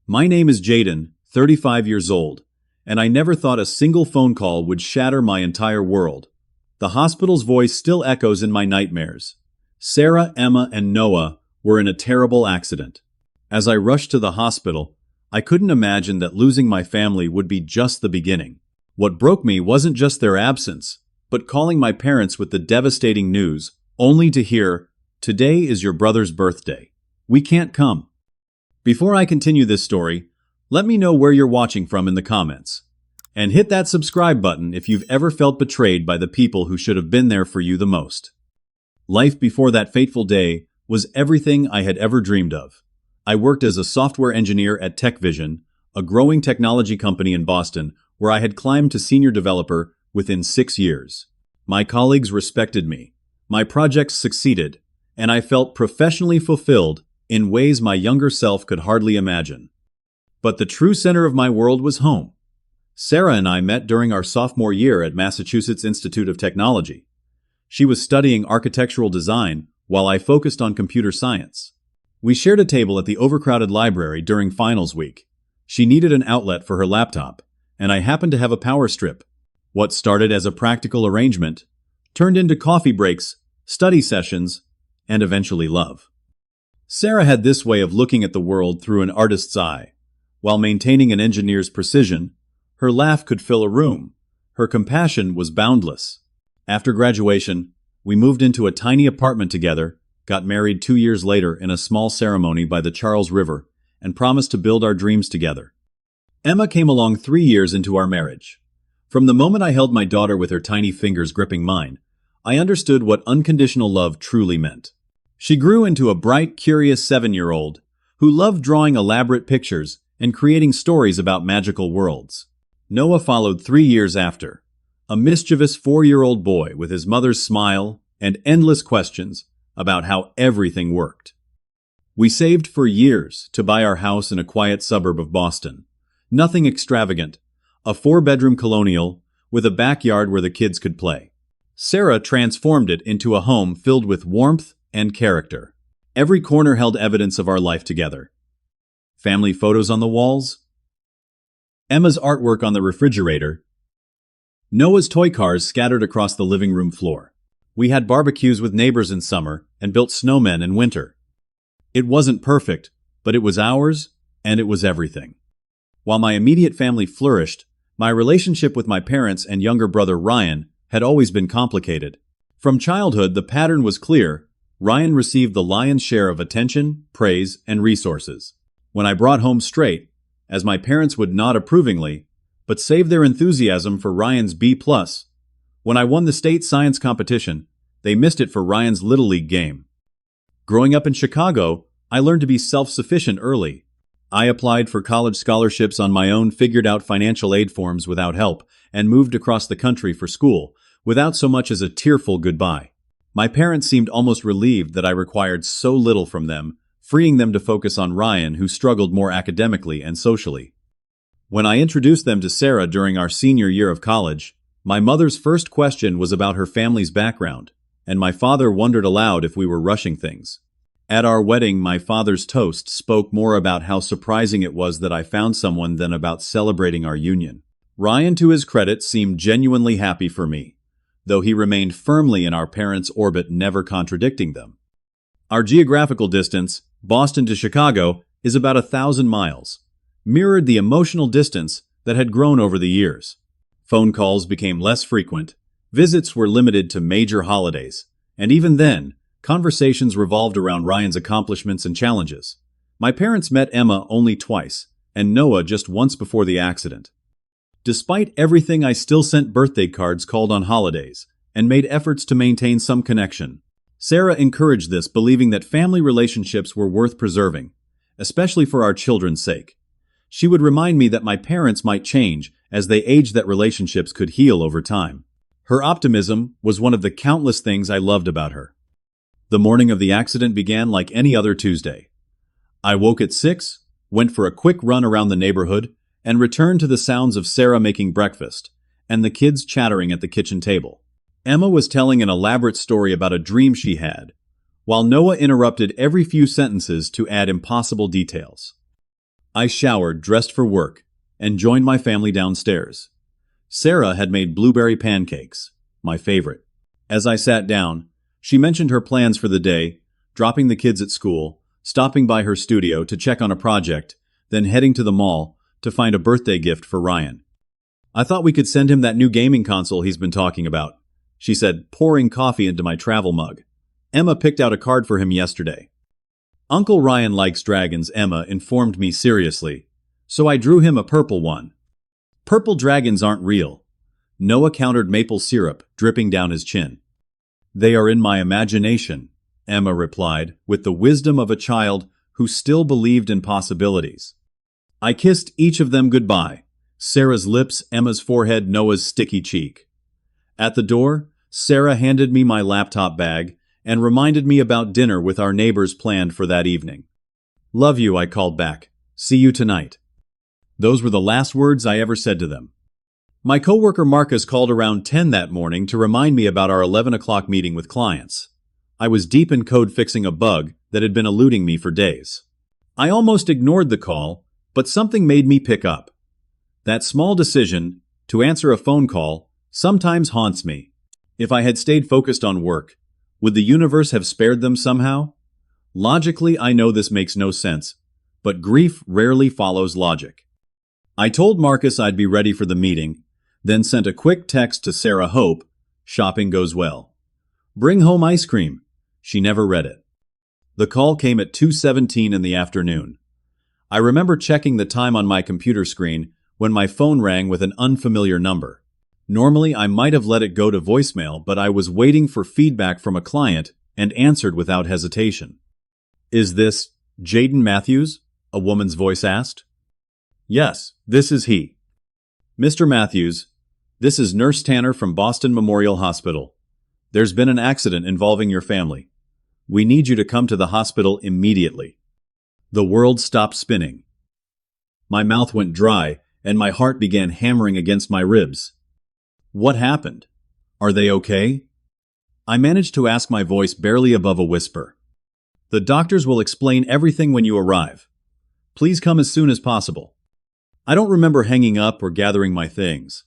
My name is Jaden, 35 years old, and I never thought a single phone call would shatter my entire world. The hospital's voice still echoes in my nightmares. Sarah, Emma, and Noah were in a terrible accident. As I rushed to the hospital, I couldn't imagine that losing my family would be just the beginning. What broke me wasn't just their absence, but calling my parents with the devastating news, only to hear, "Today is your brother's birthday. We can't come." Before I continue this story, let me know where you're watching from in the comments. And hit that subscribe button if you've ever felt betrayed by the people who should have been there for you the most. Life before that fateful day was everything I had ever dreamed of. I worked as a software engineer at TechVision, a growing technology company in Boston, where I had climbed to senior developer within 6 years. My colleagues respected me, my projects succeeded, and I felt professionally fulfilled in ways my younger self could hardly imagine. But the true center of my world was home. Sarah and I met during our sophomore year at Massachusetts Institute of Technology. She was studying architectural design while I focused on computer science. We shared a table at the overcrowded library during finals week. She needed an outlet for her laptop, and I happened to have a power strip. What started as a practical arrangement turned into coffee breaks, study sessions, and eventually love. Sarah had this way of looking at the world through an artist's eye. While maintaining an engineer's precision, her laugh could fill a room. Her compassion was boundless. After graduation, we moved into a tiny apartment together, got married 2 years later in a small ceremony by the Charles River, and promised to build our dreams together. Emma came along 3 years into our marriage. From the moment I held my daughter with her tiny fingers gripping mine, I understood what unconditional love truly meant. She grew into a bright, curious 7-year-old who loved drawing elaborate pictures and creating stories about magical worlds. Noah followed 3 years after, a mischievous 4-year-old boy with his mother's smile and endless questions about how everything worked. We saved for years to buy our house in a quiet suburb of Boston. Nothing extravagant, a 4-bedroom colonial with a backyard where the kids could play. Sarah transformed it into a home filled with warmth and character. Every corner held evidence of our life together. Family photos on the walls, Emma's artwork on the refrigerator, Noah's toy cars scattered across the living room floor. We had barbecues with neighbors in summer and built snowmen in winter. It wasn't perfect, but it was ours, and it was everything. While my immediate family flourished, my relationship with my parents and younger brother Ryan had always been complicated. From childhood, the pattern was clear. Ryan received the lion's share of attention, praise, and resources. When I brought home straight, as my parents would nod approvingly, but save their enthusiasm for Ryan's B+. When I won the state science competition, they missed it for Ryan's Little League game. Growing up in Chicago, I learned to be self-sufficient early. I applied for college scholarships on my own, figured out financial aid forms without help, and moved across the country for school, without so much as a tearful goodbye. My parents seemed almost relieved that I required so little from them, freeing them to focus on Ryan, who struggled more academically and socially. When I introduced them to Sarah during our senior year of college, my mother's first question was about her family's background, and my father wondered aloud if we were rushing things. At our wedding, my father's toast spoke more about how surprising it was that I found someone than about celebrating our union. Ryan, to his credit, seemed genuinely happy for me, though he remained firmly in our parents' orbit, never contradicting them. Our geographical distance, Boston to Chicago, is about 1,000 miles, mirrored the emotional distance that had grown over the years. Phone calls became less frequent, visits were limited to major holidays, and even then, conversations revolved around Ryan's accomplishments and challenges. My parents met Emma only twice, and Noah just once before the accident. Despite everything, I still sent birthday cards, called on holidays, and made efforts to maintain some connection. Sarah encouraged this, believing that family relationships were worth preserving, especially for our children's sake. She would remind me that my parents might change as they aged, that relationships could heal over time. Her optimism was one of the countless things I loved about her. The morning of the accident began like any other Tuesday. I woke at 6, went for a quick run around the neighborhood, and returned to the sounds of Sarah making breakfast and the kids chattering at the kitchen table. Emma was telling an elaborate story about a dream she had, while Noah interrupted every few sentences to add impossible details. I showered, dressed for work, and joined my family downstairs. Sarah had made blueberry pancakes, my favorite. As I sat down, she mentioned her plans for the day, dropping the kids at school, stopping by her studio to check on a project, then heading to the mall to find a birthday gift for Ryan. I thought we could send him that new gaming console he's been talking about, she said, pouring coffee into my travel mug. Emma picked out a card for him yesterday. Uncle Ryan likes dragons, Emma informed me seriously, so I drew him a purple one. Purple dragons aren't real. Noah countered, maple syrup dripping down his chin. They are in my imagination, Emma replied, with the wisdom of a child who still believed in possibilities. I kissed each of them goodbye. Sarah's lips, Emma's forehead, Noah's sticky cheek. At the door, Sarah handed me my laptop bag and reminded me about dinner with our neighbors planned for that evening. Love you, I called back. See you tonight. Those were the last words I ever said to them. My coworker Marcus called around 10 that morning to remind me about our 11 o'clock meeting with clients. I was deep in code fixing a bug that had been eluding me for days. I almost ignored the call, but something made me pick up. That small decision, to answer a phone call, sometimes haunts me. If I had stayed focused on work, would the universe have spared them somehow? Logically, I know this makes no sense, but grief rarely follows logic. I told Marcus I'd be ready for the meeting, then sent a quick text to Sarah Hope, shopping goes well. Bring home ice cream. She never read it. The call came at 2:17 in the afternoon. I remember checking the time on my computer screen when my phone rang with an unfamiliar number. Normally, I might have let it go to voicemail, but I was waiting for feedback from a client and answered without hesitation. Is this Jaden Matthews? A woman's voice asked. Yes, this is he. Mr. Matthews, this is Nurse Tanner from Boston Memorial Hospital. There's been an accident involving your family. We need you to come to the hospital immediately. The world stopped spinning. My mouth went dry, and my heart began hammering against my ribs. What happened? Are they okay? I managed to ask, my voice barely above a whisper. The doctors will explain everything when you arrive. Please come as soon as possible. I don't remember hanging up or gathering my things.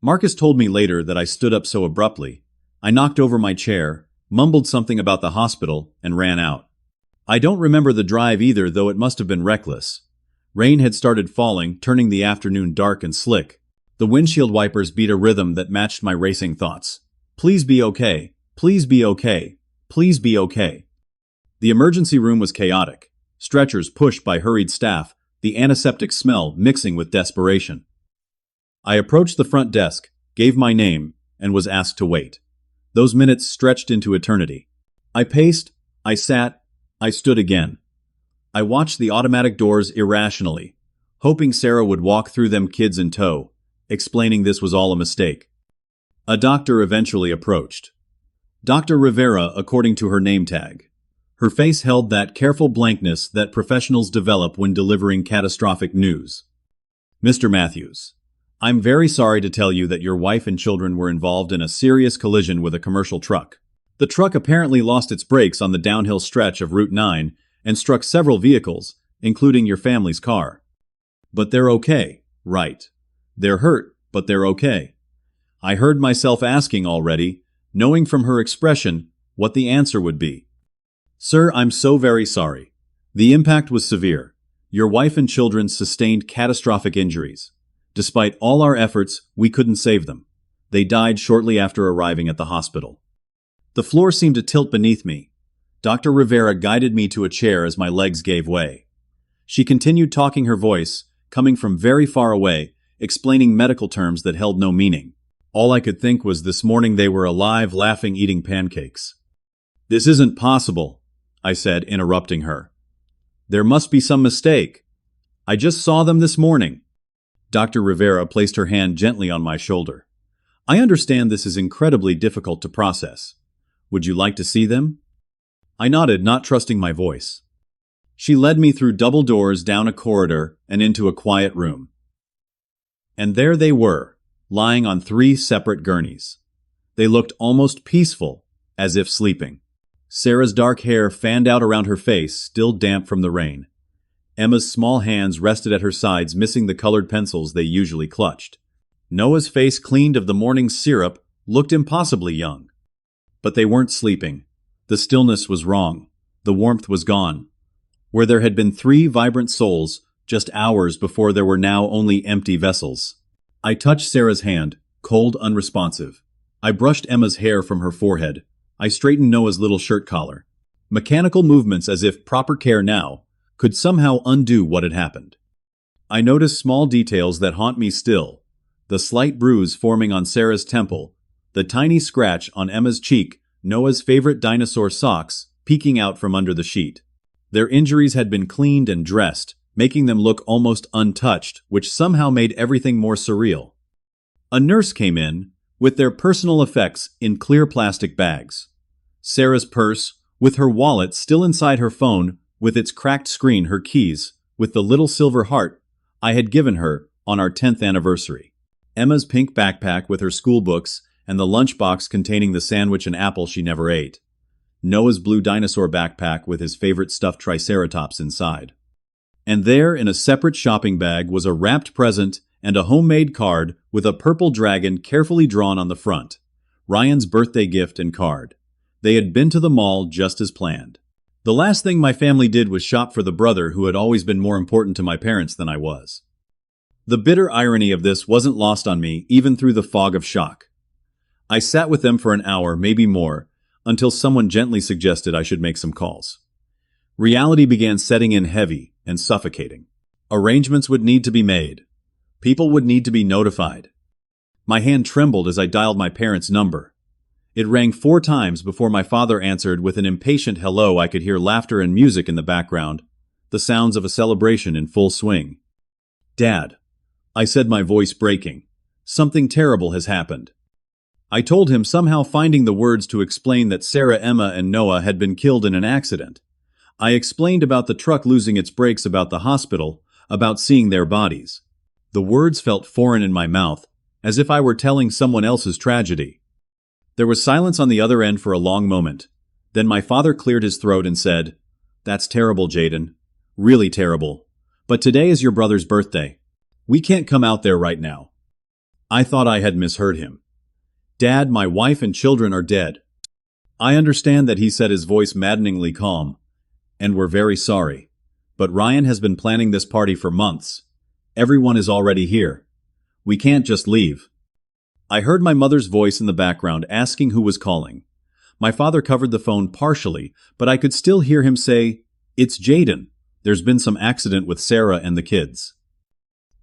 Marcus told me later that I stood up so abruptly. I knocked over my chair, mumbled something about the hospital, and ran out. I don't remember the drive either, though it must have been reckless. Rain had started falling, turning the afternoon dark and slick. The windshield wipers beat a rhythm that matched my racing thoughts. Please be okay. Please be okay. Please be okay. The emergency room was chaotic. Stretchers pushed by hurried staff, the antiseptic smell mixing with desperation. I approached the front desk, gave my name, and was asked to wait. Those minutes stretched into eternity. I paced, I sat, I stood again. I watched the automatic doors irrationally, hoping Sarah would walk through them, kids in tow, explaining this was all a mistake. A doctor eventually approached. Dr. Rivera, according to her name tag. Her face held that careful blankness that professionals develop when delivering catastrophic news. Mr. Matthews, I'm very sorry to tell you that your wife and children were involved in a serious collision with a commercial truck. The truck apparently lost its brakes on the downhill stretch of Route 9 and struck several vehicles, including your family's car. But they're okay, right? They're hurt, but they're okay. I heard myself asking already, knowing from her expression what the answer would be. Sir, I'm so very sorry. The impact was severe. Your wife and children sustained catastrophic injuries. Despite all our efforts, we couldn't save them. They died shortly after arriving at the hospital. The floor seemed to tilt beneath me. Dr. Rivera guided me to a chair as my legs gave way. She continued talking, her voice, coming from very far away, explaining medical terms that held no meaning. All I could think was this morning they were alive, laughing, eating pancakes. This isn't possible, I said, interrupting her. There must be some mistake. I just saw them this morning. Dr. Rivera placed her hand gently on my shoulder. I understand this is incredibly difficult to process. Would you like to see them? I nodded, not trusting my voice. She led me through double doors, down a corridor, and into a quiet room. And there they were, lying on 3 separate gurneys. They looked almost peaceful, as if sleeping. Sarah's dark hair fanned out around her face, still damp from the rain. Emma's small hands rested at her sides, missing the colored pencils they usually clutched. Noah's face, cleaned of the morning's syrup, looked impossibly young. But they weren't sleeping. The stillness was wrong. The warmth was gone. Where there had been 3 vibrant souls, just hours before there were now only empty vessels. I touched Sarah's hand, cold, unresponsive. I brushed Emma's hair from her forehead. I straightened Noah's little shirt collar. Mechanical movements, as if proper care now could somehow undo what had happened. I noticed small details that haunt me still. The slight bruise forming on Sarah's temple, the tiny scratch on Emma's cheek, Noah's favorite dinosaur socks peeking out from under the sheet. Their injuries had been cleaned and dressed, making them look almost untouched, which somehow made everything more surreal. A nurse came in, with their personal effects in clear plastic bags. Sarah's purse, with her wallet still inside her phone, with its cracked screen, her keys, with the little silver heart I had given her on our 10th anniversary. Emma's pink backpack with her school books and the lunchbox containing the sandwich and apple she never ate. Noah's blue dinosaur backpack with his favorite stuffed triceratops inside. And there, in a separate shopping bag, was a wrapped present and a homemade card with a purple dragon carefully drawn on the front. Ryan's birthday gift and card. They had been to the mall just as planned. The last thing my family did was shop for the brother who had always been more important to my parents than I was. The bitter irony of this wasn't lost on me, even through the fog of shock. I sat with them for an hour, maybe more, until someone gently suggested I should make some calls. Reality began setting in heavy and suffocating. Arrangements would need to be made. People would need to be notified. My hand trembled as I dialed my parents' number. It rang 4 times before my father answered with an impatient hello. I could hear laughter and music in the background, the sounds of a celebration in full swing. "Dad," I said, my voice breaking. "Something terrible has happened." I told him, somehow finding the words to explain that Sarah, Emma, and Noah had been killed in an accident. I explained about the truck losing its brakes, about the hospital, about seeing their bodies. The words felt foreign in my mouth, as if I were telling someone else's tragedy. There was silence on the other end for a long moment. Then my father cleared his throat and said, "That's terrible, Jaden. Really terrible. But today is your brother's birthday. We can't come out there right now." I thought I had misheard him. "Dad, my wife and children are dead." "I understand that," he said, his voice maddeningly calm. "And we're very sorry. But Ryan has been planning this party for months. Everyone is already here. We can't just leave." I heard my mother's voice in the background asking who was calling. My father covered the phone partially, but I could still hear him say, "It's Jaden. There's been some accident with Sarah and the kids."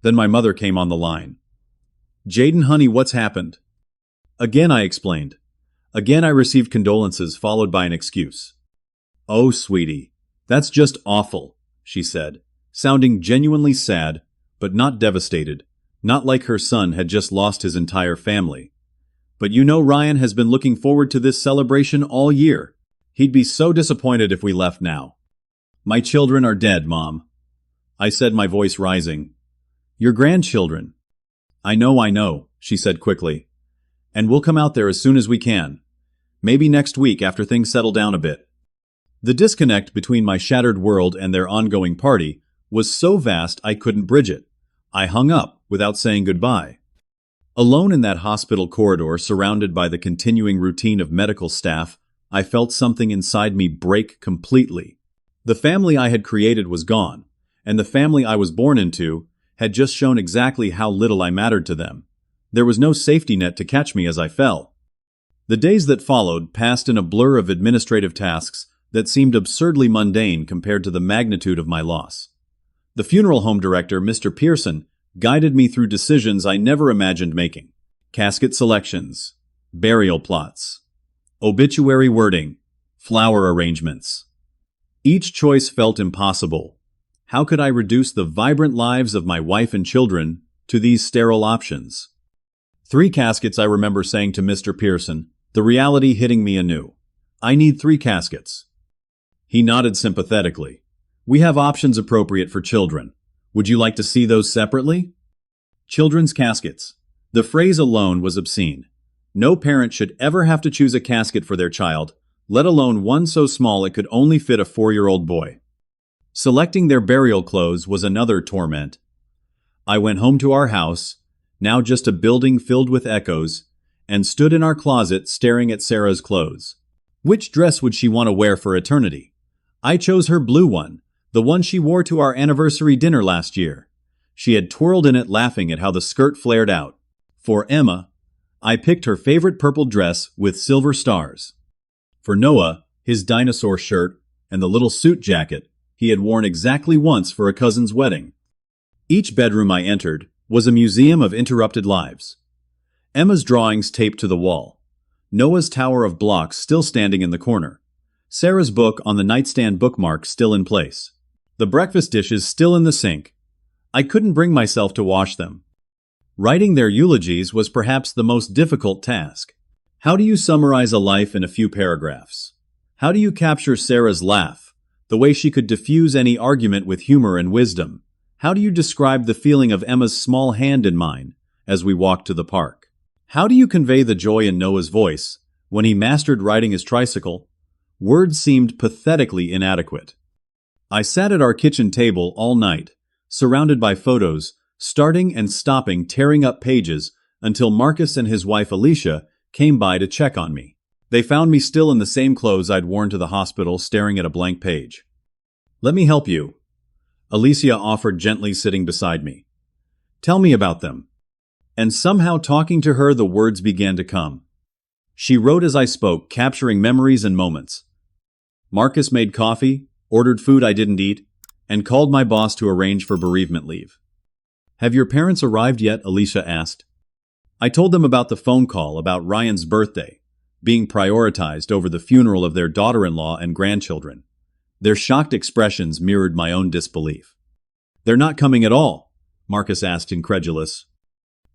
Then my mother came on the line. "Jaden, honey, what's happened?" Again I explained. Again I received condolences followed by an excuse. "Oh, sweetie, that's just awful," she said, sounding genuinely sad, but not devastated. Not like her son had just lost his entire family. "But you know, Ryan has been looking forward to this celebration all year. He'd be so disappointed if we left now." "My children are dead, Mom," I said, my voice rising. "Your grandchildren." I know," she said quickly. "And we'll come out there as soon as we can. Maybe next week after things settle down a bit." The disconnect between my shattered world and their ongoing party was so vast I couldn't bridge it. I hung up without saying goodbye. Alone in that hospital corridor, surrounded by the continuing routine of medical staff, I felt something inside me break completely. The family I had created was gone, and the family I was born into had just shown exactly how little I mattered to them. There was no safety net to catch me as I fell. The days that followed passed in a blur of administrative tasks that seemed absurdly mundane compared to the magnitude of my loss. The funeral home director, Mr. Pearson, guided me through decisions I never imagined making. Casket selections, burial plots, obituary wording, flower arrangements. Each choice felt impossible. How could I reduce the vibrant lives of my wife and children to these sterile options? 3 caskets, I remember saying to Mr. Pearson, the reality hitting me anew. "I need 3 caskets." He nodded sympathetically. "We have options appropriate for children. Would you like to see those separately?" Children's caskets. The phrase alone was obscene. No parent should ever have to choose a casket for their child, let alone one so small it could only fit a 4-year-old boy. Selecting their burial clothes was another torment. I went home to our house, now just a building filled with echoes, and stood in our closet staring at Sarah's clothes. Which dress would she want to wear for eternity? I chose her blue one, the one she wore to our anniversary dinner last year. She had twirled in it laughing at how the skirt flared out. For Emma, I picked her favorite purple dress with silver stars. For Noah, his dinosaur shirt and the little suit jacket he had worn exactly once for a cousin's wedding. Each bedroom I entered was a museum of interrupted lives. Emma's drawings taped to the wall. Noah's tower of blocks still standing in the corner. Sarah's book on the nightstand bookmark still in place. The breakfast dishes still in the sink. I couldn't bring myself to wash them. Writing their eulogies was perhaps the most difficult task. How do you summarize a life in a few paragraphs? How do you capture Sarah's laugh, the way she could diffuse any argument with humor and wisdom? How do you describe the feeling of Emma's small hand in mine as we walked to the park? How do you convey the joy in Noah's voice when he mastered riding his tricycle? Words seemed pathetically inadequate. I sat at our kitchen table all night, surrounded by photos, starting and stopping tearing up pages until Marcus and his wife Alicia came by to check on me. They found me still in the same clothes I'd worn to the hospital, staring at a blank page. "Let me help you," Alicia offered, gently sitting beside me. "Tell me about them." And somehow, talking to her, the words began to come. She wrote as I spoke, capturing memories and moments. Marcus made coffee, ordered food I didn't eat, and called my boss to arrange for bereavement leave. "Have your parents arrived yet?" Alicia asked. I told them about the phone call about Ryan's birthday being prioritized over the funeral of their daughter-in-law and grandchildren. Their shocked expressions mirrored my own disbelief. "They're not coming at all?" Marcus asked, incredulous.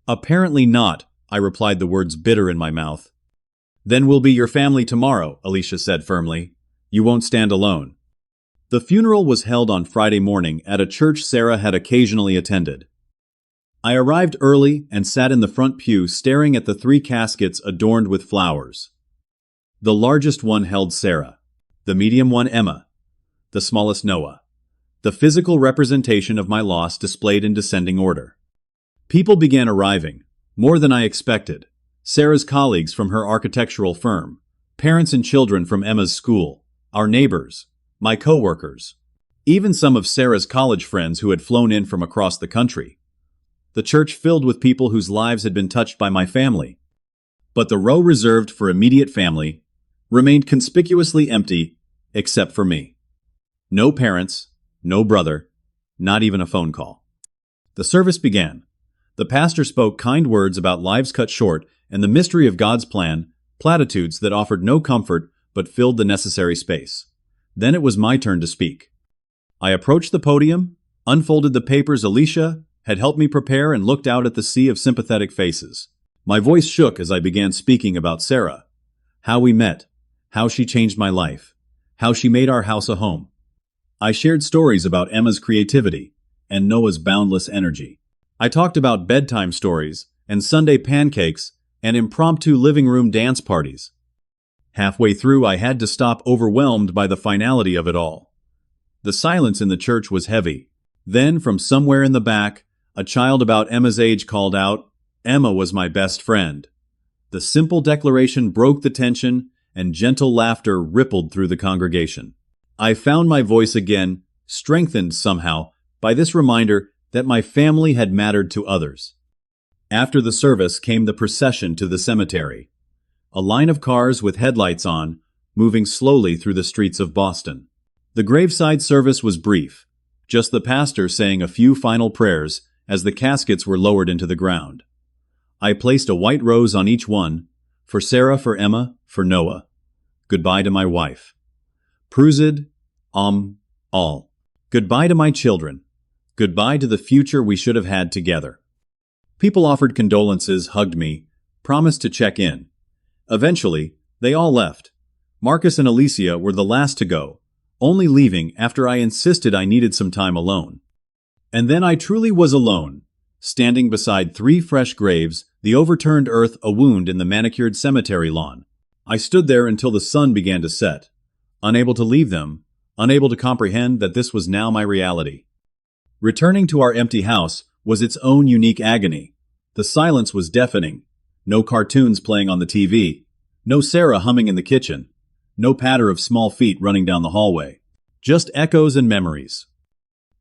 "Apparently not," I replied, the words bitter in my mouth. "Then we'll be your family tomorrow," Alicia said firmly. "You won't stand alone." The funeral was held on Friday morning at a church Sarah had occasionally attended. I arrived early and sat in the front pew, staring at the 3 caskets adorned with flowers. The largest one held Sarah, the medium one Emma, the smallest Noah. The physical representation of my loss displayed in descending order. People began arriving, more than I expected. Sarah's colleagues from her architectural firm, parents and children from Emma's school, our neighbors, my co-workers, even some of Sarah's college friends who had flown in from across the country. The church filled with people whose lives had been touched by my family. But the row reserved for immediate family remained conspicuously empty, except for me. No parents, no brother, not even a phone call. The service began. The pastor spoke kind words about lives cut short and the mystery of God's plan, platitudes that offered no comfort but filled the necessary space. Then it was my turn to speak. I approached the podium, unfolded the papers Alicia had helped me prepare, and looked out at the sea of sympathetic faces. My voice shook as I began speaking about Sarah, how we met, how she changed my life, how she made our house a home. I shared stories about Emma's creativity and Noah's boundless energy. I talked about bedtime stories and Sunday pancakes and impromptu living room dance parties. Halfway through, I had to stop, overwhelmed by the finality of it all. The silence in the church was heavy. Then, from somewhere in the back, a child about Emma's age called out, "Emma was my best friend." The simple declaration broke the tension, and gentle laughter rippled through the congregation. I found my voice again, strengthened somehow by this reminder that my family had mattered to others. After the service came the procession to the cemetery. A line of cars with headlights on, moving slowly through the streets of Boston. The graveside service was brief, just the pastor saying a few final prayers as the caskets were lowered into the ground. I placed a white rose on each one, for Sarah, for Emma, for Noah. Goodbye to my wife. Pruzid, all. Goodbye to my children. Goodbye to the future we should have had together. People offered condolences, hugged me, promised to check in. Eventually, they all left. Marcus and Alicia were the last to go, only leaving after I insisted I needed some time alone. And then I truly was alone, standing beside 3 fresh graves, the overturned earth a wound in the manicured cemetery lawn. I stood there until the sun began to set, unable to leave them, unable to comprehend that this was now my reality. Returning to our empty house was its own unique agony. The silence was deafening. No cartoons playing on the TV. No Sarah humming in the kitchen. No patter of small feet running down the hallway. Just echoes and memories.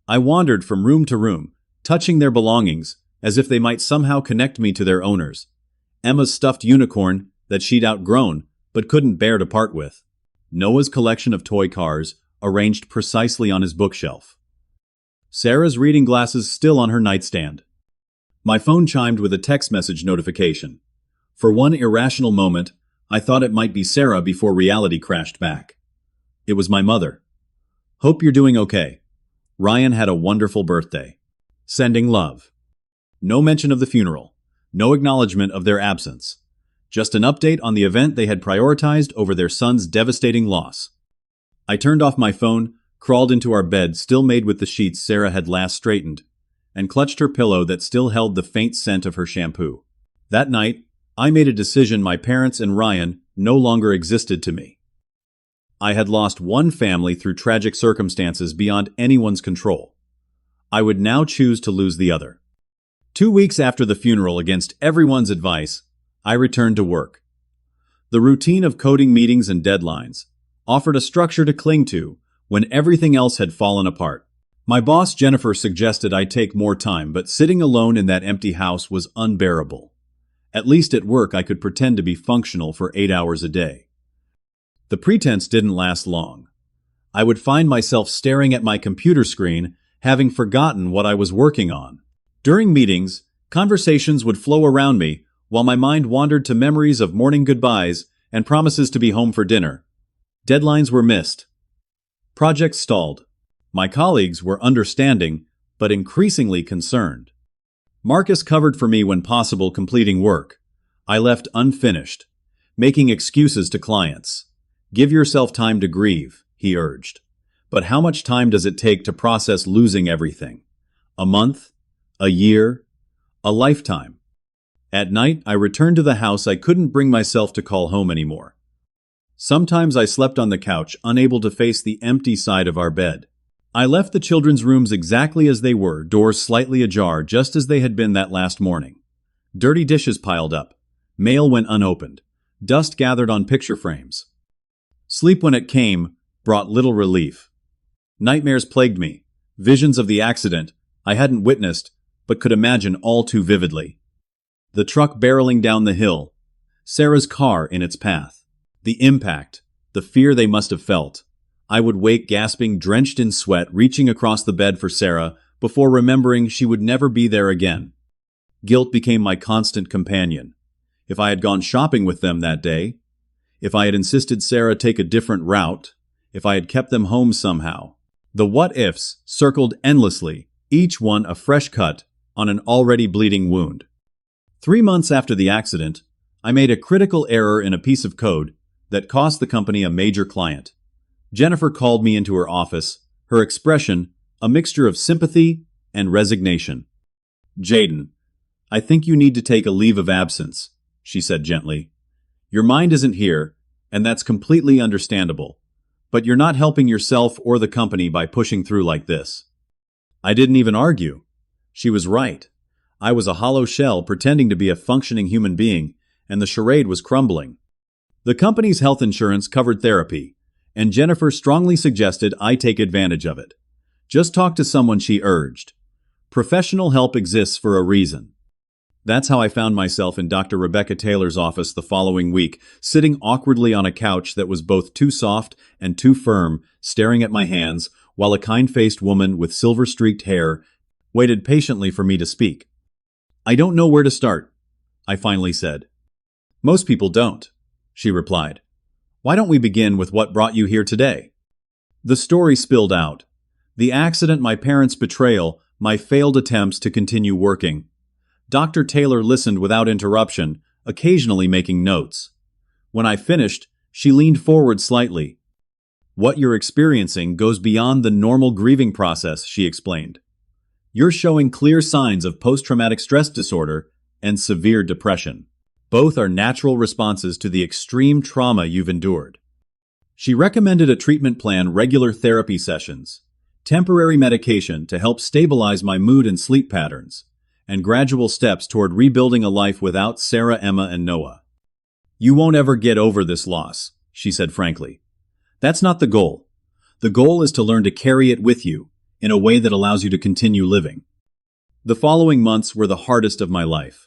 I wandered from room to room, touching their belongings, as if they might somehow connect me to their owners. Emma's stuffed unicorn that she'd outgrown, but couldn't bear to part with. Noah's collection of toy cars, arranged precisely on his bookshelf. Sarah's reading glasses still on her nightstand. My phone chimed with a text message notification. For one irrational moment, I thought it might be Sarah before reality crashed back. It was my mother. Hope you're doing okay. Ryan had a wonderful birthday. Sending love. No mention of the funeral. No acknowledgement of their absence. Just an update on the event they had prioritized over their son's devastating loss. I turned off my phone, crawled into our bed still made with the sheets Sarah had last straightened, and clutched her pillow that still held the faint scent of her shampoo. That night, I made a decision my parents and Ryan no longer existed to me. I had lost one family through tragic circumstances beyond anyone's control. I would now choose to lose the other. 2 weeks after the funeral, against everyone's advice, I returned to work. The routine of coding meetings and deadlines offered a structure to cling to when everything else had fallen apart. My boss Jennifer suggested I take more time, but sitting alone in that empty house was unbearable. At least at work I could pretend to be functional for 8 hours a day. The pretense didn't last long. I would find myself staring at my computer screen, having forgotten what I was working on. During meetings, conversations would flow around me while my mind wandered to memories of morning goodbyes and promises to be home for dinner. Deadlines were missed. Projects stalled. My colleagues were understanding, but increasingly concerned. Marcus covered for me when possible, completing work I left unfinished, making excuses to clients. Give yourself time to grieve, he urged. But how much time does it take to process losing everything? A month? A year? A lifetime? At night, I returned to the house I couldn't bring myself to call home anymore. Sometimes I slept on the couch, unable to face the empty side of our bed. I left the children's rooms exactly as they were, doors slightly ajar, just as they had been that last morning. Dirty dishes piled up. Mail went unopened. Dust gathered on picture frames. Sleep, when it came, brought little relief. Nightmares plagued me, visions of the accident I hadn't witnessed but could imagine all too vividly. The truck barreling down the hill, Sarah's car in its path, the impact, the fear they must have felt. I would wake gasping, drenched in sweat, reaching across the bed for Sarah before remembering she would never be there again. Guilt became my constant companion. If I had gone shopping with them that day, if I had insisted Sarah take a different route, if I had kept them home somehow. The what-ifs circled endlessly, each one a fresh cut on an already bleeding wound. 3 months after the accident, I made a critical error in a piece of code that cost the company a major client. Jennifer called me into her office, her expression a mixture of sympathy and resignation. "Jaden, I think you need to take a leave of absence," she said gently. "Your mind isn't here, and that's completely understandable. But you're not helping yourself or the company by pushing through like this." I didn't even argue. She was right. I was a hollow shell pretending to be a functioning human being, and the charade was crumbling. The company's health insurance covered therapy, and Jennifer strongly suggested I take advantage of it. "Just talk to someone," she urged. "Professional help exists for a reason." That's how I found myself in Dr. Rebecca Taylor's office the following week, sitting awkwardly on a couch that was both too soft and too firm, staring at my hands, while a kind-faced woman with silver-streaked hair waited patiently for me to speak. "I don't know where to start," I finally said. "Most people don't," she replied. "Why don't we begin with what brought you here today?" The story spilled out. The accident, my parents' betrayal, my failed attempts to continue working. Dr. Taylor listened without interruption, occasionally making notes. When I finished, she leaned forward slightly. "What you're experiencing goes beyond the normal grieving process," she explained. "You're showing clear signs of post-traumatic stress disorder and severe depression. Both are natural responses to the extreme trauma you've endured." She recommended a treatment plan, regular therapy sessions, temporary medication to help stabilize my mood and sleep patterns, and gradual steps toward rebuilding a life without Sarah, Emma, and Noah. "You won't ever get over this loss," she said frankly. "That's not the goal. The goal is to learn to carry it with you in a way that allows you to continue living." The following months were the hardest of my life.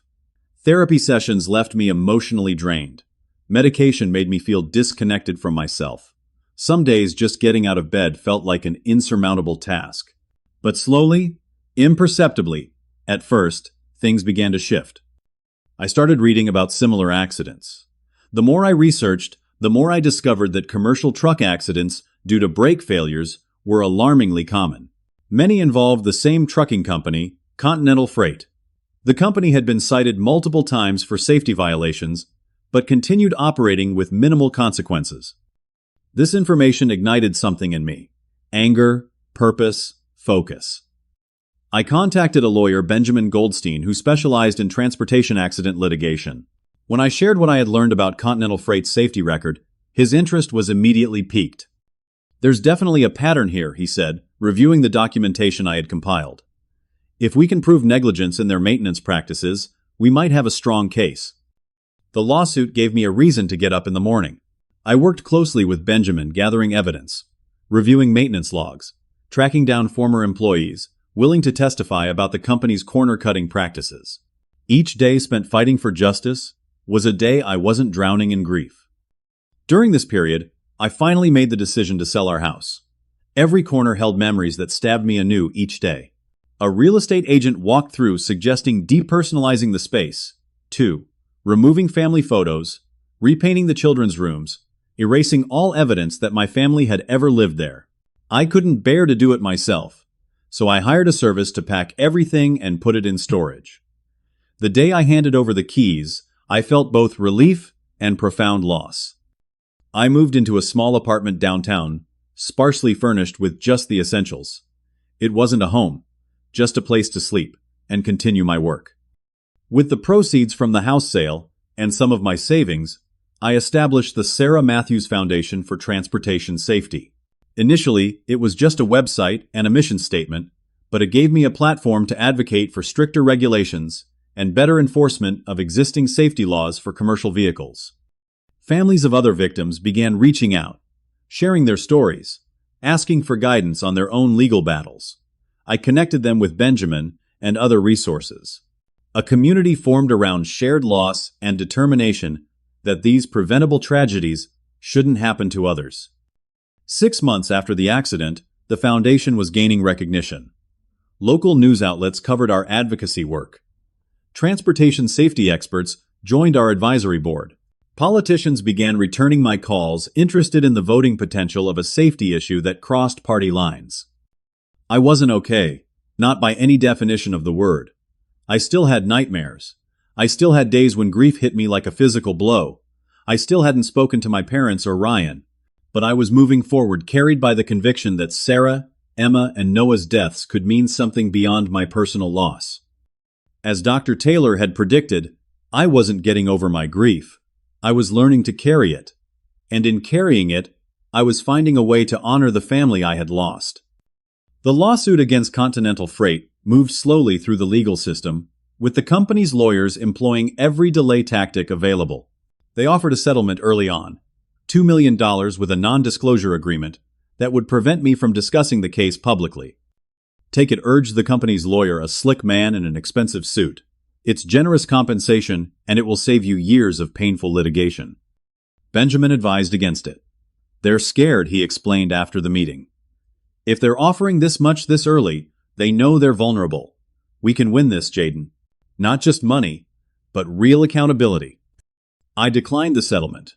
Therapy sessions left me emotionally drained. Medication made me feel disconnected from myself. Some days just getting out of bed felt like an insurmountable task. But slowly, imperceptibly, at first, things began to shift. I started reading about similar accidents. The more I researched, the more I discovered that commercial truck accidents due to brake failures were alarmingly common. Many involved the same trucking company, Continental Freight. The company had been cited multiple times for safety violations, but continued operating with minimal consequences. This information ignited something in me: anger, purpose, focus. I contacted a lawyer, Benjamin Goldstein, who specialized in transportation accident litigation. When I shared what I had learned about Continental Freight's safety record, his interest was immediately piqued. "There's definitely a pattern here," he said, reviewing the documentation I had compiled. "If we can prove negligence in their maintenance practices, we might have a strong case." The lawsuit gave me a reason to get up in the morning. I worked closely with Benjamin, gathering evidence, reviewing maintenance logs, tracking down former employees, willing to testify about the company's corner-cutting practices. Each day spent fighting for justice was a day I wasn't drowning in grief. During this period, I finally made the decision to sell our house. Every corner held memories that stabbed me anew each day. A real estate agent walked through suggesting depersonalizing the space. 2. Removing family photos, repainting the children's rooms, erasing all evidence that my family had ever lived there. I couldn't bear to do it myself, so I hired a service to pack everything and put it in storage. The day I handed over the keys, I felt both relief and profound loss. I moved into a small apartment downtown, sparsely furnished with just the essentials. It wasn't a home, just a place to sleep and continue my work. With the proceeds from the house sale and some of my savings, I established the Sarah Matthews Foundation for Transportation Safety. Initially, it was just a website and a mission statement, but it gave me a platform to advocate for stricter regulations and better enforcement of existing safety laws for commercial vehicles. Families of other victims began reaching out, sharing their stories, asking for guidance on their own legal battles. I connected them with Benjamin and other resources. A community formed around shared loss and determination that these preventable tragedies shouldn't happen to others. 6 months after the accident, the foundation was gaining recognition. Local news outlets covered our advocacy work. Transportation safety experts joined our advisory board. Politicians began returning my calls, interested in the voting potential of a safety issue that crossed party lines. I wasn't okay, not by any definition of the word. I still had nightmares. I still had days when grief hit me like a physical blow. I still hadn't spoken to my parents or Ryan. But I was moving forward, carried by the conviction that Sarah, Emma, and Noah's deaths could mean something beyond my personal loss. As Dr. Taylor had predicted, I wasn't getting over my grief. I was learning to carry it. And in carrying it, I was finding a way to honor the family I had lost. The lawsuit against Continental Freight moved slowly through the legal system, with the company's lawyers employing every delay tactic available. They offered a settlement early on, $2 million with a non-disclosure agreement that would prevent me from discussing the case publicly. Take it, urged the company's lawyer, a slick man in an expensive suit. It's generous compensation, and it will save you years of painful litigation. Benjamin advised against it. They're scared, he explained after the meeting. If they're offering this much this early, they know they're vulnerable. We can win this, Jaden. Not just money, but real accountability. I declined the settlement.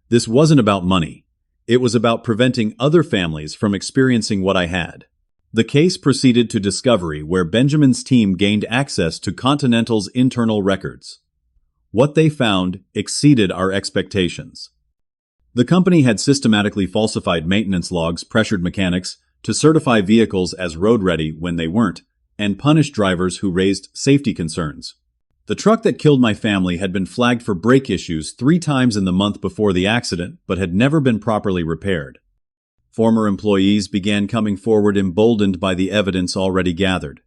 This wasn't about money. It was about preventing other families from experiencing what I had. The case proceeded to discovery, where Benjamin's team gained access to Continental's internal records. What they found exceeded our expectations. The company had systematically falsified maintenance logs, pressured mechanics to certify vehicles as road-ready when they weren't, and punished drivers who raised safety concerns. The truck that killed my family had been flagged for brake issues 3 times in the month before the accident, but had never been properly repaired. Former employees began coming forward emboldened by the evidence already gathered.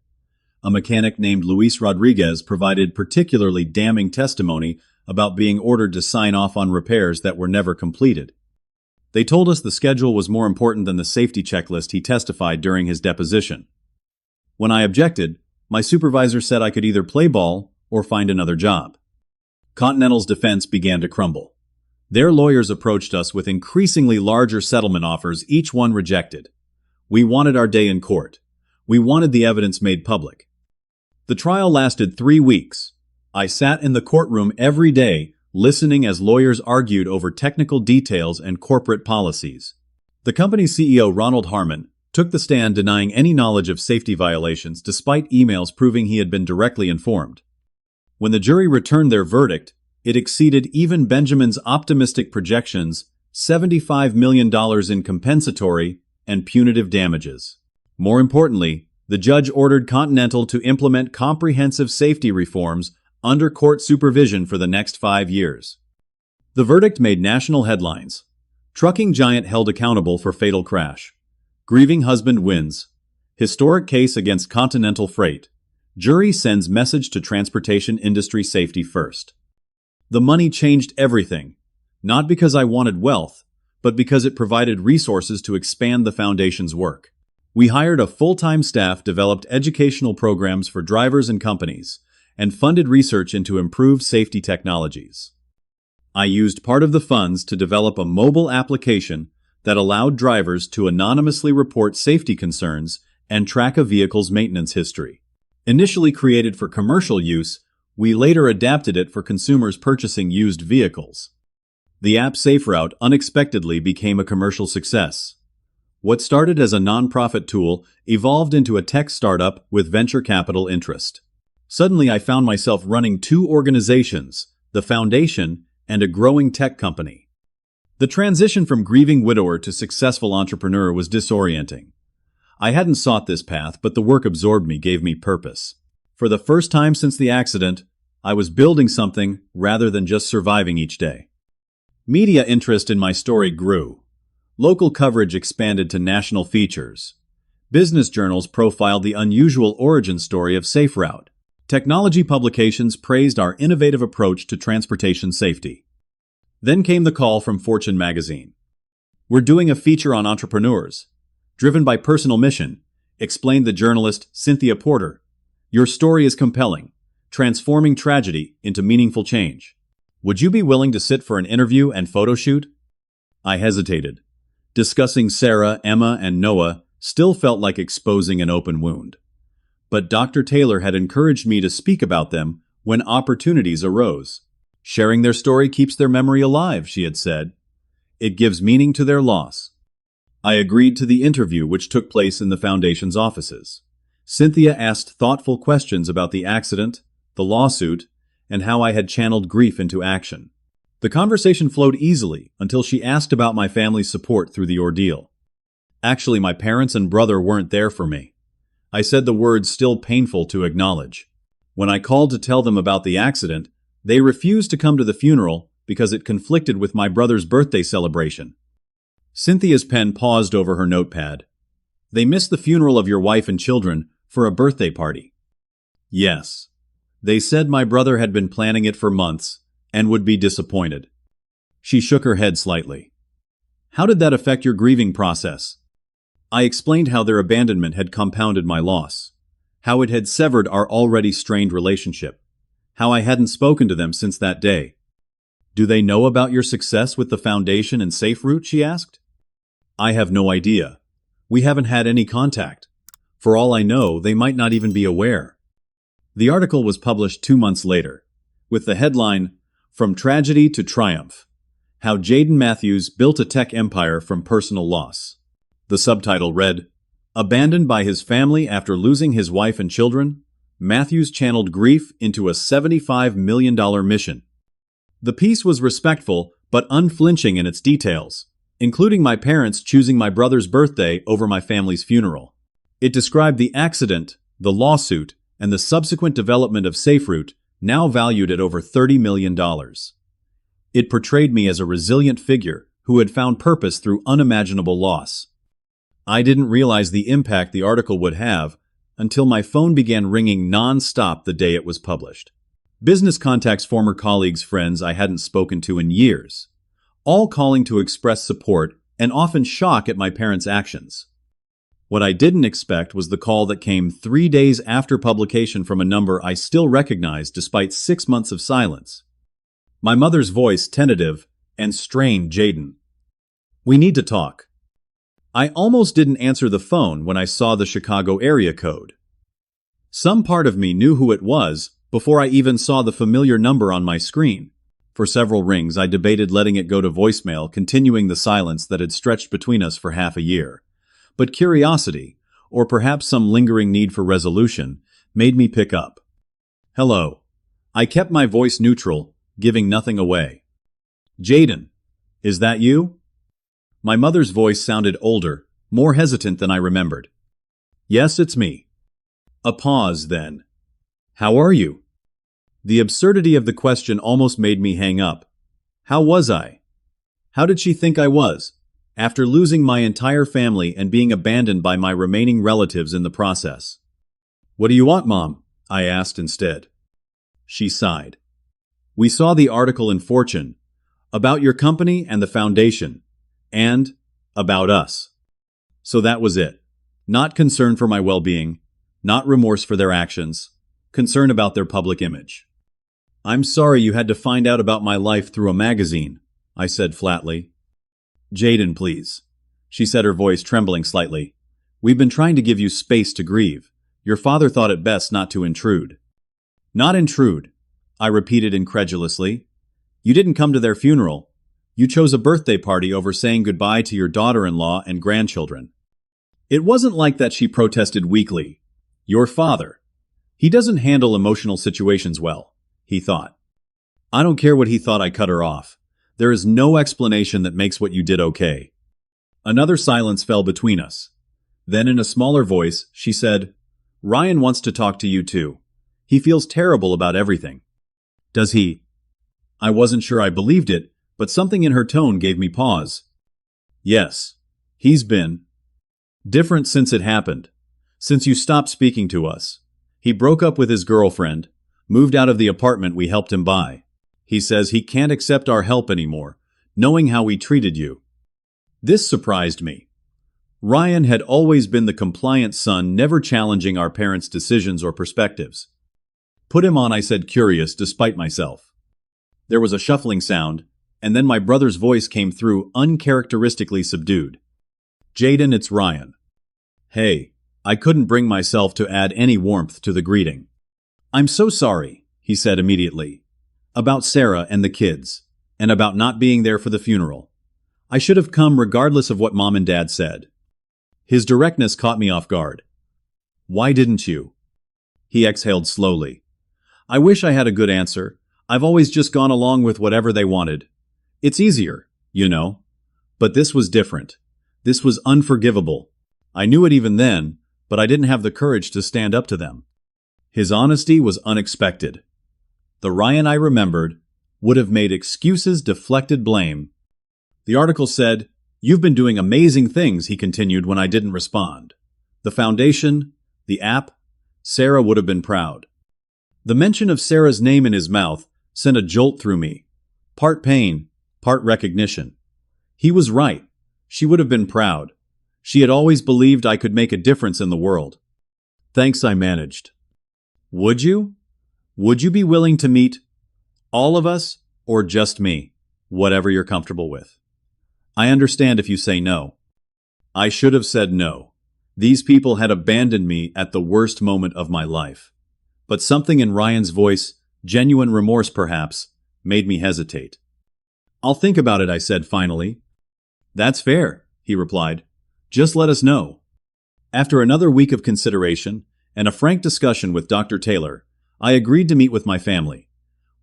A mechanic named Luis Rodriguez provided particularly damning testimony about being ordered to sign off on repairs that were never completed. They told us the schedule was more important than the safety checklist he testified during his deposition. When I objected, my supervisor said I could either play ball or find another job. Continental's defense began to crumble. Their lawyers approached us with increasingly larger settlement offers, each one rejected. We wanted our day in court. We wanted the evidence made public. The trial lasted 3 weeks. I sat in the courtroom every day, listening as lawyers argued over technical details and corporate policies. The company's CEO, Ronald Harmon, took the stand denying any knowledge of safety violations despite emails proving he had been directly informed. When the jury returned their verdict, it exceeded even Benjamin's optimistic projections, $75 million in compensatory and punitive damages. More importantly, the judge ordered Continental to implement comprehensive safety reforms under court supervision for the next 5 years. The verdict made national headlines. Trucking giant held accountable for fatal crash. Grieving husband wins. Historic case against Continental Freight. Jury sends message to transportation industry safety first. The money changed everything, not because I wanted wealth, but because it provided resources to expand the foundation's work. We hired a full-time staff, developed educational programs for drivers and companies, and funded research into improved safety technologies. I used part of the funds to develop a mobile application that allowed drivers to anonymously report safety concerns and track a vehicle's maintenance history. Initially created for commercial use, we later adapted it for consumers purchasing used vehicles. The app SafeRoute unexpectedly became a commercial success. What started as a nonprofit tool evolved into a tech startup with venture capital interest. Suddenly, I found myself running 2 organizations, the foundation and a growing tech company. The transition from grieving widower to successful entrepreneur was disorienting. I hadn't sought this path, but the work absorbed me, gave me purpose. For the first time since the accident, I was building something rather than just surviving each day. Media interest in my story grew. Local coverage expanded to national features. Business journals profiled the unusual origin story of SafeRoute. Technology publications praised our innovative approach to transportation safety. Then came the call from Fortune magazine. "We're doing a feature on entrepreneurs. Driven by personal mission," explained the journalist Cynthia Porter. "Your story is compelling, transforming tragedy into meaningful change. Would you be willing to sit for an interview and photo shoot?" I hesitated. Discussing Sarah, Emma, and Noah still felt like exposing an open wound. But Dr. Taylor had encouraged me to speak about them when opportunities arose. "Sharing their story keeps their memory alive," she had said. "It gives meaning to their loss." I agreed to the interview, which took place in the foundation's offices. Cynthia asked thoughtful questions about the accident, the lawsuit, and how I had channeled grief into action. The conversation flowed easily until she asked about my family's support through the ordeal. Actually, my parents and brother weren't there for me. I said the words still painful to acknowledge. When I called to tell them about the accident, they refused to come to the funeral because it conflicted with my brother's birthday celebration. Cynthia's pen paused over her notepad. "They missed the funeral of your wife and children for a birthday party." "Yes. They said my brother had been planning it for months and would be disappointed." She shook her head slightly. "How did that affect your grieving process?" I explained how their abandonment had compounded my loss, how it had severed our already strained relationship, how I hadn't spoken to them since that day. "Do they know about your success with the foundation and SafeRoute?" she asked. "I have no idea. We haven't had any contact. For all I know, they might not even be aware." The article was published 2 months later, with the headline, "From Tragedy to Triumph: How Jaden Matthews Built a Tech Empire from Personal Loss." The subtitle read, "Abandoned by his family after losing his wife and children, Matthews channeled grief into a $75 million mission." The piece was respectful but unflinching in its details, including my parents choosing my brother's birthday over my family's funeral. It described the accident, the lawsuit, and the subsequent development of SafeRoute, now valued at over $30 million. It portrayed me as a resilient figure who had found purpose through unimaginable loss. I didn't realize the impact the article would have until my phone began ringing non-stop the day it was published. Business contacts, former colleagues, friends I hadn't spoken to in years, all calling to express support and often shock at my parents' actions. What I didn't expect was the call that came 3 days after publication from a number I still recognized despite 6 months of silence. My mother's voice, tentative and strained. "Jaden, we need to talk." I almost didn't answer the phone when I saw the Chicago area code. Some part of me knew who it was before I even saw the familiar number on my screen. For several rings, I debated letting it go to voicemail, continuing the silence that had stretched between us for half a year. But curiosity, or perhaps some lingering need for resolution, made me pick up. "Hello." I kept my voice neutral, giving nothing away. "Jaden, is that you?" My mother's voice sounded older, more hesitant than I remembered. "Yes, it's me." A pause, then. "How are you?" The absurdity of the question almost made me hang up. How was I? How did she think I was, after losing my entire family and being abandoned by my remaining relatives in the process? "What do you want, Mom?" I asked instead. She sighed. "We saw the article in Fortune about your company and the foundation, and about us." So that was it. Not concern for my well-being, not remorse for their actions, concern about their public image. "I'm sorry you had to find out about my life through a magazine," I said flatly. "Jaden, please," she said, her voice trembling slightly. "We've been trying to give you space to grieve. Your father thought it best not to intrude." "Not intrude," I repeated incredulously. "You didn't come to their funeral. You chose a birthday party over saying goodbye to your daughter-in-law and grandchildren." It wasn't like that, she protested weakly. "Your father. He doesn't handle emotional situations well, he thought." "I don't care what he thought," I cut her off. "There is no explanation that makes what you did okay." Another silence fell between us. Then in a smaller voice, she said, "Ryan wants to talk to you too. He feels terrible about everything." "Does he?" I wasn't sure I believed it, but something in her tone gave me pause. "Yes. He's been different since it happened. Since you stopped speaking to us. He broke up with his girlfriend, moved out of the apartment we helped him buy. He says he can't accept our help anymore, knowing how we treated you." This surprised me. Ryan had always been the compliant son, never challenging our parents' decisions or perspectives. "Put him on," I said, curious despite myself. There was a shuffling sound, and then my brother's voice came through, uncharacteristically subdued. "Jaden, it's Ryan." "Hey." I couldn't bring myself to add any warmth to the greeting. "I'm so sorry," he said immediately. "About Sarah and the kids, and about not being there for the funeral. I should have come regardless of what Mom and Dad said." His directness caught me off guard. "Why didn't you?" He exhaled slowly. "I wish I had a good answer. I've always just gone along with whatever they wanted. It's easier, you know. But this was different. This was unforgivable. I knew it even then, but I didn't have the courage to stand up to them." His honesty was unexpected. The Ryan I remembered would have made excuses, deflected blame. "The article said, 'You've been doing amazing things,'" he continued when I didn't respond. "The foundation, the app, Sarah would have been proud." The mention of Sarah's name in his mouth sent a jolt through me. Part pain, part recognition. He was right. She would have been proud. She had always believed I could make a difference in the world. "Thanks," I managed. "Would you? Would you be willing to meet all of us, or just me? Whatever you're comfortable with. I understand if you say no." I should have said no. These people had abandoned me at the worst moment of my life. But something in Ryan's voice, genuine remorse perhaps, made me hesitate. "I'll think about it," I said finally. "That's fair," he replied. "Just let us know." After another week of consideration and a frank discussion with Dr. Taylor, I agreed to meet with my family.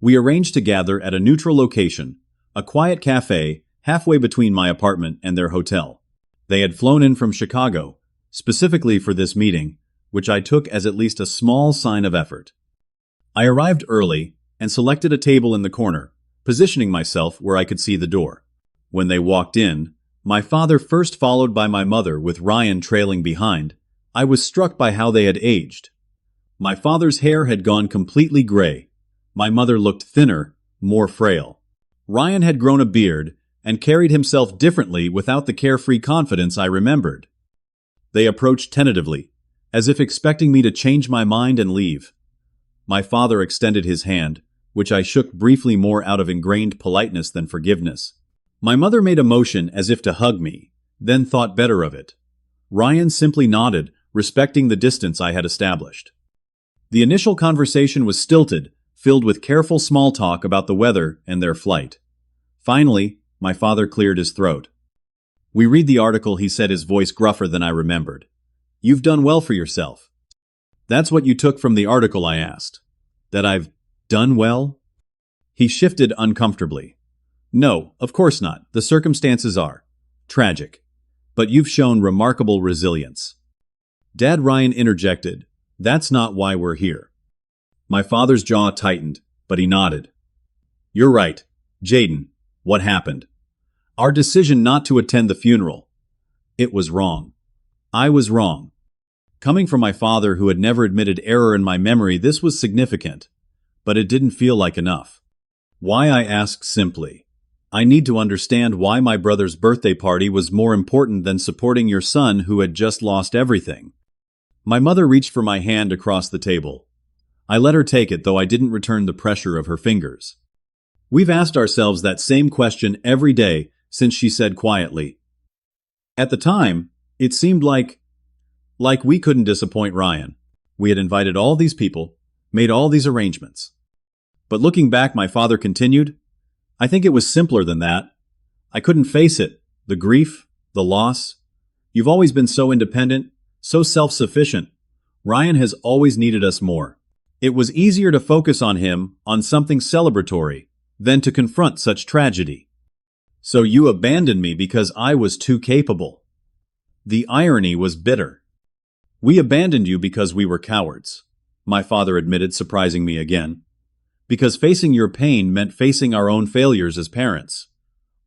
We arranged to gather at a neutral location, a quiet cafe halfway between my apartment and their hotel. They had flown in from Chicago, specifically for this meeting, which I took as at least a small sign of effort. I arrived early and selected a table in the corner, positioning myself where I could see the door. When they walked in, my father first followed by my mother with Ryan trailing behind, I was struck by how they had aged. My father's hair had gone completely gray. My mother looked thinner, more frail. Ryan had grown a beard and carried himself differently without the carefree confidence I remembered. They approached tentatively, as if expecting me to change my mind and leave. My father extended his hand, which I shook briefly more out of ingrained politeness than forgiveness. My mother made a motion as if to hug me, then thought better of it. Ryan simply nodded, respecting the distance I had established. The initial conversation was stilted, filled with careful small talk about the weather and their flight. Finally, my father cleared his throat. "We read the article," he said, his voice gruffer than I remembered. "You've done well for yourself." "That's what you took from the article?" I asked. "That I've done well?" He shifted uncomfortably. "No, of course not. The circumstances are tragic. But you've shown remarkable resilience." Dad, Ryan interjected, "That's not why we're here." My father's jaw tightened, but he nodded. "You're right. Jaden, what happened? Our decision not to attend the funeral. It was wrong. I was wrong." Coming from my father, who had never admitted error in my memory, this was significant, but it didn't feel like enough. Why, I asked simply. "I need to understand why my brother's birthday party was more important than supporting your son who had just lost everything." My mother reached for my hand across the table. I let her take it, though I didn't return the pressure of her fingers. "We've asked ourselves that same question every day since," she said quietly. "At the time, it seemed like we couldn't disappoint Ryan. We had invited all these people, made all these arrangements. But looking back," my father continued, "I think it was simpler than that. I couldn't face it, the grief, the loss. You've always been so independent, so self-sufficient. Ryan has always needed us more. It was easier to focus on him, on something celebratory, than to confront such tragedy. So you abandoned me because I was too capable." The irony was bitter. "We abandoned you because we were cowards," my father admitted, surprising me again. "Because facing your pain meant facing our own failures as parents.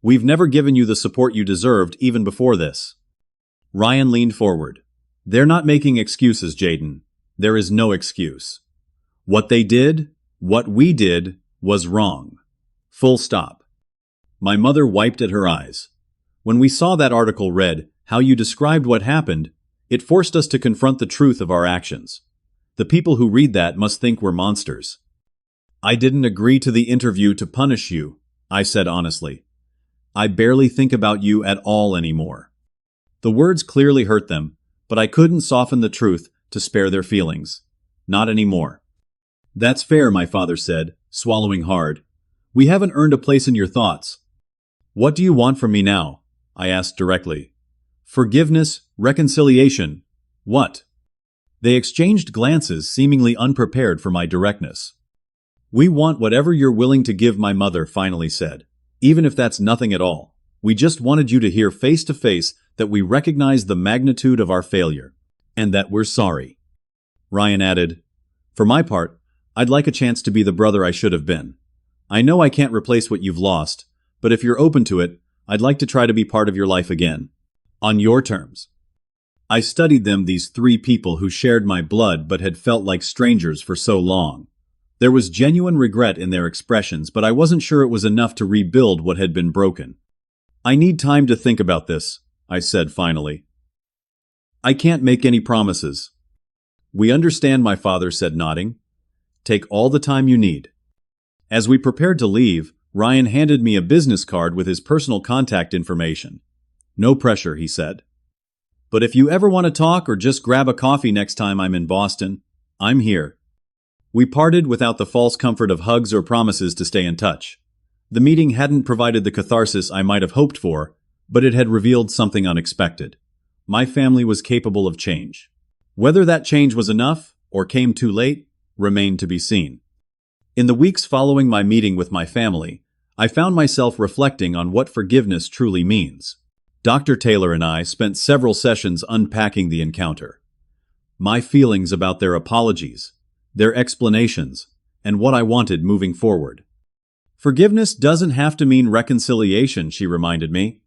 We've never given you the support you deserved even before this." Ryan leaned forward. "They're not making excuses, Jaden. There is no excuse. What they did, what we did, was wrong. Full stop." My mother wiped at her eyes. "When we saw that article read, how you described what happened, it forced us to confront the truth of our actions. The people who read that must think we're monsters." "I didn't agree to the interview to punish you," I said honestly. "I barely think about you at all anymore." The words clearly hurt them, but I couldn't soften the truth to spare their feelings. Not anymore. "That's fair," my father said, swallowing hard. "We haven't earned a place in your thoughts." "What do you want from me now?" I asked directly. "Forgiveness, reconciliation. What?" They exchanged glances, seemingly unprepared for my directness. "We want whatever you're willing to give," my mother finally said. "Even if that's nothing at all. We just wanted you to hear face to face that we recognize the magnitude of our failure, and that we're sorry." Ryan added, "For my part, I'd like a chance to be the brother I should have been. I know I can't replace what you've lost, but if you're open to it, I'd like to try to be part of your life again. On your terms." I studied them, these three people who shared my blood but had felt like strangers for so long. There was genuine regret in their expressions, but I wasn't sure it was enough to rebuild what had been broken. "I need time to think about this," I said finally. "I can't make any promises." "We understand," my father said, nodding. "Take all the time you need." As we prepared to leave, Ryan handed me a business card with his personal contact information. "No pressure," he said. "But if you ever want to talk or just grab a coffee next time I'm in Boston, I'm here." We parted without the false comfort of hugs or promises to stay in touch. The meeting hadn't provided the catharsis I might have hoped for, but it had revealed something unexpected. My family was capable of change. Whether that change was enough, or came too late, remained to be seen. In the weeks following my meeting with my family, I found myself reflecting on what forgiveness truly means. Dr. Taylor and I spent several sessions unpacking the encounter. My feelings about their apologies, their explanations, and what I wanted moving forward. Forgiveness doesn't have to mean reconciliation, she reminded me.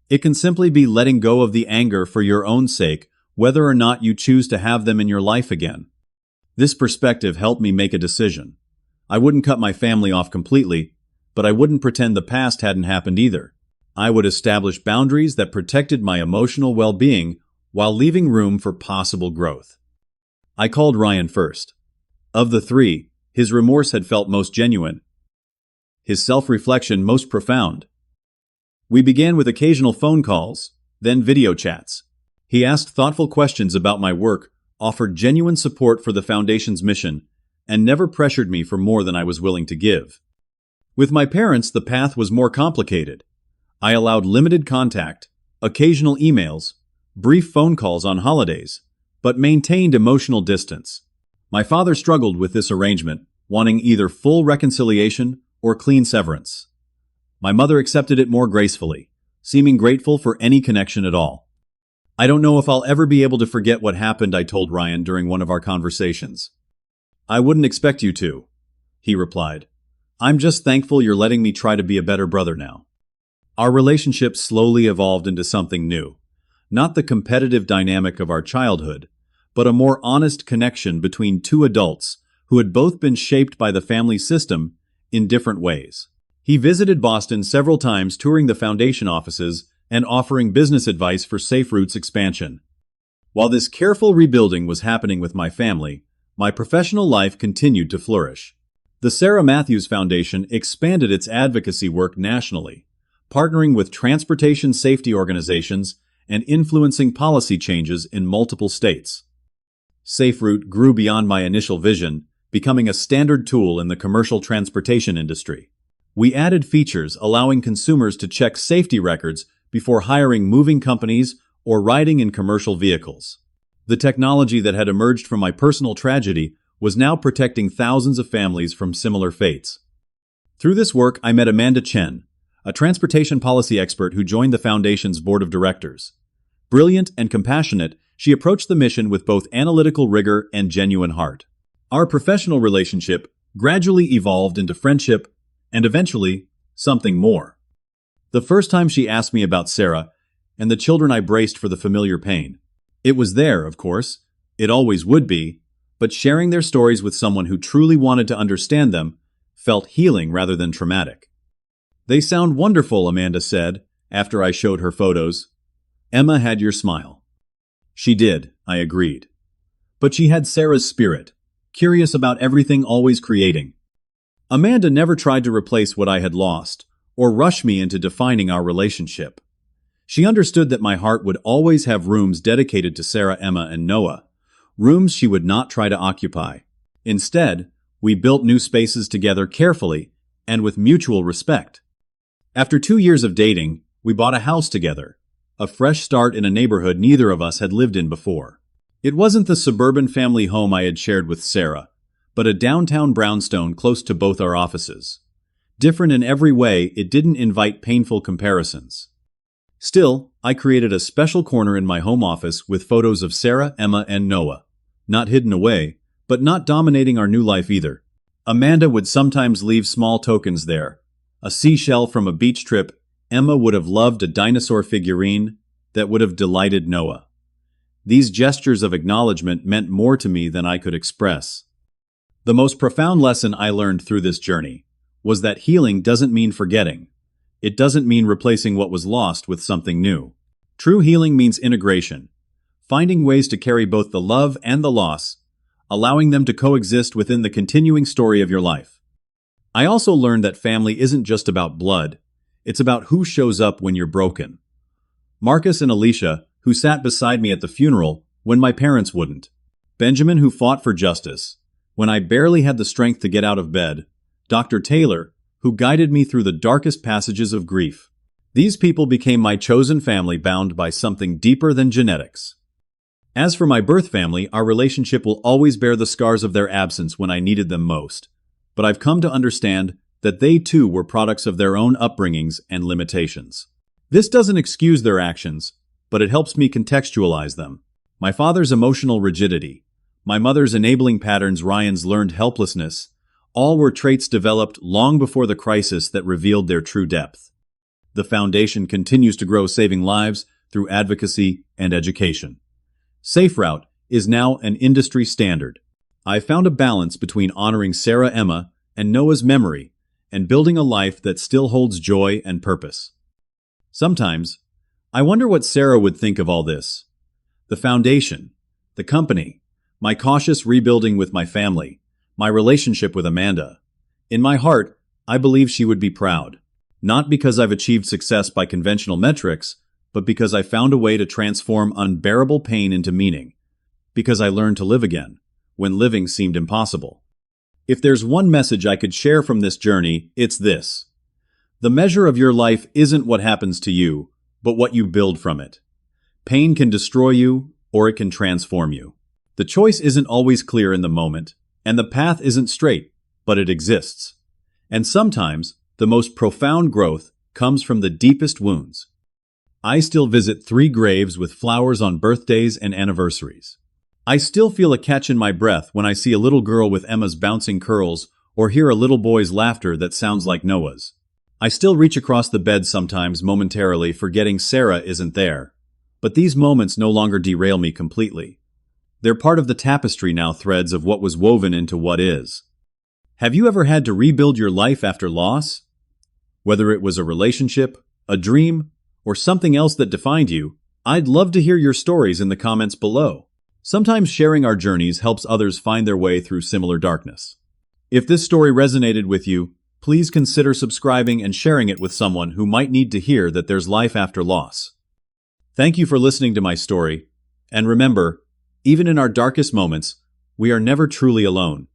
It can simply be letting go of the anger for your own sake, whether or not you choose to have them in your life again. This perspective helped me make a decision. I wouldn't cut my family off completely, but I wouldn't pretend the past hadn't happened either. I would establish boundaries that protected my emotional well-being while leaving room for possible growth. I called Ryan first. Of the three, his remorse had felt most genuine, his self-reflection most profound. We began with occasional phone calls, then video chats. He asked thoughtful questions about my work, offered genuine support for the Foundation's mission, and never pressured me for more than I was willing to give. With my parents, the path was more complicated. I allowed limited contact, occasional emails, brief phone calls on holidays, but maintained emotional distance. My father struggled with this arrangement, wanting either full reconciliation or clean severance. My mother accepted it more gracefully, seeming grateful for any connection at all. I don't know if I'll ever be able to forget what happened, I told Ryan during one of our conversations. I wouldn't expect you to, he replied. I'm just thankful you're letting me try to be a better brother now. Our relationship slowly evolved into something new. Not the competitive dynamic of our childhood, but a more honest connection between two adults who had both been shaped by the family system in different ways. He visited Boston several times, touring the Foundation offices and offering business advice for Safe Routes expansion. While this careful rebuilding was happening with my family, my professional life continued to flourish. The Sarah Matthews Foundation expanded its advocacy work nationally, partnering with transportation safety organizations and influencing policy changes in multiple states. SafeRoute grew beyond my initial vision, becoming a standard tool in the commercial transportation industry. We added features allowing consumers to check safety records before hiring moving companies or riding in commercial vehicles. The technology that had emerged from my personal tragedy was now protecting thousands of families from similar fates. Through this work, I met Amanda Chen, a transportation policy expert who joined the Foundation's board of directors. Brilliant and compassionate, she approached the mission with both analytical rigor and genuine heart. Our professional relationship gradually evolved into friendship and eventually something more. The first time she asked me about Sarah and the children, I braced for the familiar pain. It was there, of course. It always would be. But sharing their stories with someone who truly wanted to understand them felt healing rather than traumatic. They sound wonderful, Amanda said, after I showed her photos. Emma had your smile. She did, I agreed. But she had Sarah's spirit, curious about everything, always creating. Amanda never tried to replace what I had lost, or rush me into defining our relationship. She understood that my heart would always have rooms dedicated to Sarah, Emma, and Noah, rooms she would not try to occupy. Instead, we built new spaces together carefully and with mutual respect. After 2 years of dating, we bought a house together, a fresh start in a neighborhood neither of us had lived in before. It wasn't the suburban family home I had shared with Sarah, but a downtown brownstone close to both our offices. Different in every way, it didn't invite painful comparisons. Still, I created a special corner in my home office with photos of Sarah, Emma, and Noah. Not hidden away, but not dominating our new life either. Amanda would sometimes leave small tokens there. A seashell from a beach trip. Emma would have loved a dinosaur figurine that would have delighted Noah. These gestures of acknowledgement meant more to me than I could express. The most profound lesson I learned through this journey was that healing doesn't mean forgetting. It doesn't mean replacing what was lost with something new. True healing means integration, finding ways to carry both the love and the loss, allowing them to coexist within the continuing story of your life. I also learned that family isn't just about blood, it's about who shows up when you're broken. Marcus and Alicia, who sat beside me at the funeral when my parents wouldn't. Benjamin, who fought for justice when I barely had the strength to get out of bed. Dr. Taylor, who guided me through the darkest passages of grief. These people became my chosen family, bound by something deeper than genetics. As for my birth family, our relationship will always bear the scars of their absence when I needed them most. But I've come to understand that they too were products of their own upbringings and limitations. This doesn't excuse their actions, but it helps me contextualize them. My father's emotional rigidity, my mother's enabling patterns, Ryan's learned helplessness, All were traits developed long before the crisis that revealed their true depth. The foundation continues to grow, saving lives through advocacy and education. SafeRoute is now an industry standard. I found a balance between honoring Sarah, Emma, and Noah's memory and building a life that still holds joy and purpose. Sometimes, I wonder what Sarah would think of all this. The foundation, the company, my cautious rebuilding with my family, my relationship with Amanda. In my heart, I believe she would be proud. Not because I've achieved success by conventional metrics, but because I found a way to transform unbearable pain into meaning. Because I learned to live again, when living seemed impossible. If there's one message I could share from this journey, it's this. The measure of your life isn't what happens to you, but what you build from it. Pain can destroy you, or it can transform you. The choice isn't always clear in the moment, and the path isn't straight, but it exists. And sometimes, the most profound growth comes from the deepest wounds. I still visit 3 graves with flowers on birthdays and anniversaries. I still feel a catch in my breath when I see a little girl with Emma's bouncing curls or hear a little boy's laughter that sounds like Noah's. I still reach across the bed sometimes momentarily, forgetting Sarah isn't there. But these moments no longer derail me completely. They're part of the tapestry now, threads of what was woven into what is. Have you ever had to rebuild your life after loss? Whether it was a relationship, a dream, or something else that defined you, I'd love to hear your stories in the comments below. Sometimes sharing our journeys helps others find their way through similar darkness. If this story resonated with you, please consider subscribing and sharing it with someone who might need to hear that there's life after loss. Thank you for listening to my story, and remember, even in our darkest moments, we are never truly alone.